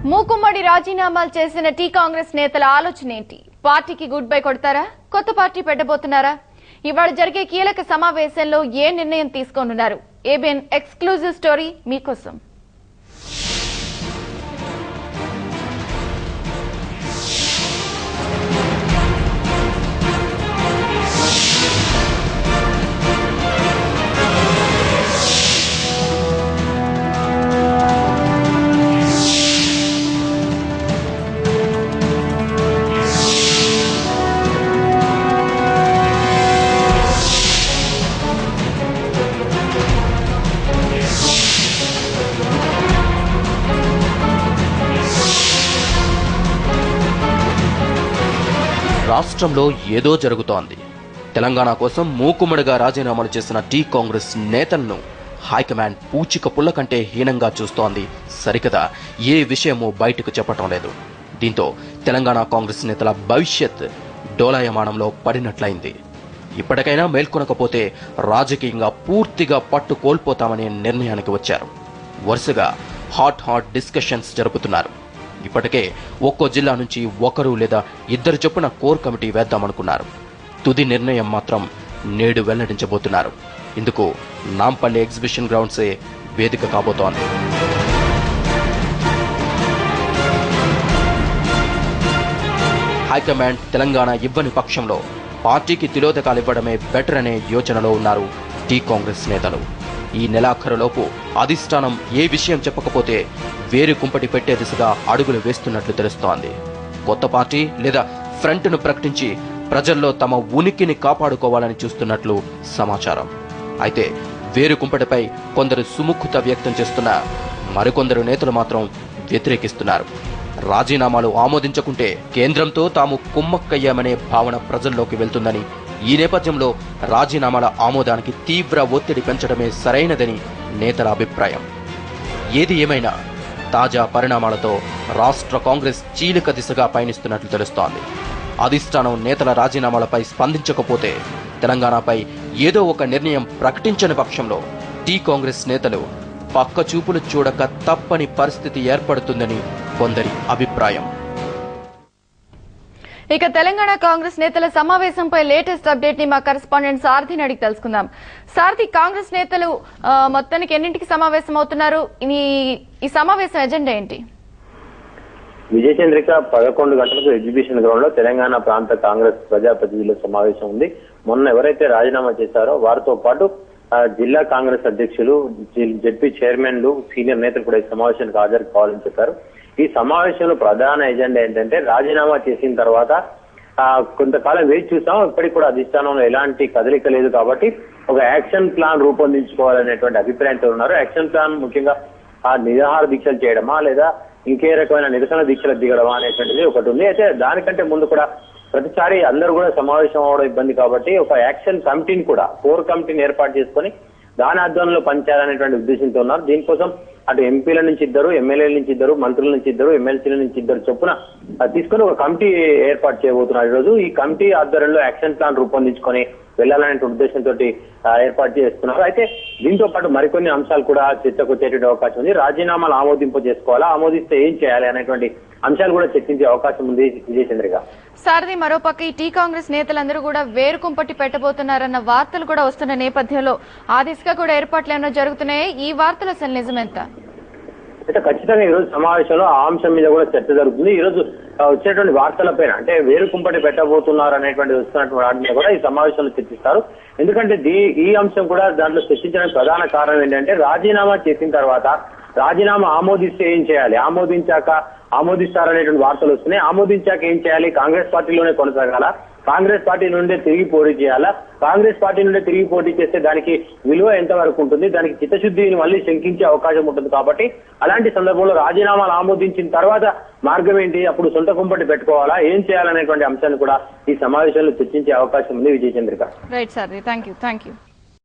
మూకుమ్మడి రాజీనామాలు చేసిన టీ కాంగ్రెస్ నేతల ఆలోచన ఏంటి? పార్టీకి గుడ్ బై కొడతారా? కొత్త పార్టీ పెట్టబోతున్నారా? ఇవాళ జరిగే కీలక సమావేశంలో ఏ నిర్ణయం తీసుకోనున్నారు? ఏబిఎన్ ఎక్స్క్లూజివ్ స్టోరీ మీకోసం. రాష్ట్రంలో ఏదో జరుగుతోంది. తెలంగాణ కోసం మూకుమ్మడిగా రాజీనామాలు చేసిన టీ కాంగ్రెస్ నేతలను హైకమాండ్ పూచిక పుల్ల కంటే హీనంగా చూస్తోంది. సరికదా ఏ విషయమూ బయటకు చెప్పటం లేదు. దీంతో తెలంగాణ కాంగ్రెస్ నేతల భవిష్యత్ డోలాయమానంలో పడినట్లయింది. ఇప్పటికైనా మేల్కొనకపోతే రాజకీయంగా పూర్తిగా పట్టు కోల్పోతామనే నిర్ణయానికి వచ్చారు. వరుసగా హాట్ డిస్కషన్స్ జరుపుతున్నారు. ఇప్పటికే ఒక్కో జిల్లా నుంచి ఒకరు లేదా ఇద్దరు చొప్పున కోర్ కమిటీ వేద్దామనుకున్నారు. తుది నిర్ణయం మాత్రం నేడు వెల్లడించబోతున్నారు. ఇందుకు నాంపల్లి ఎగ్జిబిషన్ గ్రౌండ్సే వేదిక కాబోతోంది. హైకమాండ్ తెలంగాణ ఇవ్వని పక్షంలో పార్టీకి తిలోదకాలు ఇవ్వడమే బెటర్ అనే యోచనలో ఉన్నారు టీ కాంగ్రెస్ నేతలు. ఈ నెలాఖరులోపు అధిష్టానం ఏ విషయం చెప్పకపోతే వేరు కుంపటి పెట్టే దిశగా అడుగులు వేస్తున్నట్లు తెలుస్తోంది. కొత్త పార్టీ లేదా ఫ్రంట్ను ప్రకటించి ప్రజల్లో తమ ఉనికిని కాపాడుకోవాలని చూస్తున్నట్లు సమాచారం. అయితే వేరు కుంపటిపై కొందరు సుముఖత వ్యక్తం చేస్తున్నా మరికొందరు నేతలు మాత్రం వ్యతిరేకిస్తున్నారు. రాజీనామాలు ఆమోదించకుంటే కేంద్రంతో తాము కుమ్మక్కయ్యామనే భావన ప్రజల్లోకి వెళ్తుందని, ఈ నేపథ్యంలో రాజీనామాల ఆమోదానికి తీవ్ర ఒత్తిడి పెంచడమే సరైనదని నేతల అభిప్రాయం. ఏది ఏమైనా తాజా పరిణామాలతో రాష్ట్ర కాంగ్రెస్ చీలిక దిశగా పయనిస్తున్నట్లు తెలుస్తోంది. అధిష్టానం నేతల రాజీనామాలపై స్పందించకపోతే, తెలంగాణపై ఏదో ఒక నిర్ణయం ప్రకటించని పక్షంలో టీ కాంగ్రెస్ నేతలు పక్క చూపులు చూడక తప్పని పరిస్థితి ఏర్పడుతుందని కొందరి అభిప్రాయం. ఇక తెలంగాణ కాంగ్రెస్ నేతల సమావేశంపై లేటెస్ట్ అప్డేట్ ని మా కరెస్పాండెంట్ సారథిని అడిగి తెలుసుకుందాం. సారథి, కాంగ్రెస్ నేతలు మొత్తానికి ఎన్నింటికి సమావేశం అవుతున్నారు? ఈ సమావేశం ఎజెండా ఏంటి? విజయచంద్రిక 11 గంటలకు ఎగ్జిబిషన్ గ్రౌండ్ లో తెలంగాణ ప్రాంత కాంగ్రెస్ ప్రజాప్రతినిధుల సమావేశం ఉంది. మొన్న ఎవరైతే రాజీనామా చేశారో వారితో పాటు జిల్లా కాంగ్రెస్ అధ్యక్షులు, జెడ్పీ చైర్మన్లు, సీనియర్ నేతలు కూడా ఈ సమావేశానికి హాజరు కావాలని చెప్పారు. ఈ సమావేశంలో ప్రధాన ఎజెండా ఏంటంటే, రాజీనామా చేసిన తర్వాత కొంతకాలం వేచి చూసాం, ఇప్పటికి కూడా అధిష్టానంలో ఎలాంటి కదలిక లేదు కాబట్టి ఒక యాక్షన్ ప్లాన్ రూపొందించుకోవాలనేటువంటి అభిప్రాయంతో ఉన్నారు. యాక్షన్ ప్లాన్ ముఖ్యంగా నిరాహార దీక్షలు చేయడమా లేదా ఇంకే రకమైన నిరసన దీక్షలు దిగడమా అనేటువంటిది ఒకటి ఉంది. అయితే దానికంటే ముందు కూడా ప్రతిసారి అందరూ కూడా సమావేశం అవడం ఇబ్బంది కాబట్టి ఒక యాక్షన్ కమిటీని కూడా, కోర్ కమిటీని ఏర్పాటు చేసుకుని దాని ఆధ్వర్యంలో పనిచేయాలనేటువంటి ఉద్దేశంతో ఉన్నారు. దీనికోసం అటు ఎంపీల నుంచి 2, ఎమ్మెల్యేల నుంచి 2, మంత్రుల నుంచి 2, ఎమ్మెల్సీల నుంచి 2 చొప్పున తీసుకుని ఒక కమిటీ ఏర్పాటు చేయబోతున్నారు. ఈ రోజు ఈ కమిటీ ఆధ్వర్యంలో యాక్షన్ ప్లాన్ రూపొందించుకొని వెళ్లాలనే ఉద్దేశంతో ఏర్పాటు చేస్తున్నారు. అయితే దీంతో పాటు మరికొన్ని అంశాలు కూడా చర్చకు వచ్చేటువంటి అవకాశం ఉంది. రాజీనామాలు ఆమోదింపు చేసుకోవాలా, ఆమోదిస్తే ఏం చేయాలి అనేటువంటి అంశాలు కూడా చర్చించే అవకాశం ఉంది. విజయచంద్రిక, సారథి, మరోపక్క ఈ టీ కాంగ్రెస్ నేతలందరూ కూడా వేరుకుంపటి పెట్టబోతున్నారన్న వార్తలు కూడా వస్తున్న నేపథ్యంలో ఆ దిశగా కూడా ఏర్పాట్లు ఏమైనా జరుగుతున్నాయి? ఈ వార్తలు అసలు నిజమెంత? అయితే ఖచ్చితంగా ఈ రోజు సమావేశంలో ఆ అంశం మీద కూడా చర్చ జరుగుతుంది. ఈ రోజు వచ్చేటువంటి వార్తలపైన, అంటే వేరు కుంపటి పెట్టబోతున్నారు అనేటువంటి వస్తున్నటువంటి వాటి మీద కూడా ఈ సమావేశంలో చర్చిస్తారు. ఎందుకంటే ఈ అంశం కూడా దాంట్లో చర్చించడానికి ప్రధాన కారణం ఏంటంటే, రాజీనామా చేసిన తర్వాత రాజీనామా ఆమోదిస్తే ఏం చేయాలి, ఆమోదిస్తారనేటువంటి వార్తలు వస్తున్నాయి. ఆమోదించాక ఏం చేయాలి? కాంగ్రెస్ పార్టీలోనే కొనసాగాల, కాంగ్రెస్ పార్టీ నుండే తిరిగి పోటీ చేయాలా, కాంగ్రెస్ పార్టీ నుండే తిరిగి పోటీ చేస్తే దానికి విలువ ఎంతవరకు ఉంటుంది, దానికి చిత్తశుద్ధిని మళ్ళీ శంకించే అవకాశం ఉంటుంది. కాబట్టి అలాంటి సందర్భంలో రాజీనామాలు ఆమోదించిన తర్వాత మార్గం ఏంటి, అప్పుడు సొంత కుంపటి పెట్టుకోవాలా, ఏం చేయాలనేటువంటి అంశాన్ని కూడా ఈ సమావేశంలో చర్చించే అవకాశం ఉంది. Vijayachandrika. Right sir, thank you.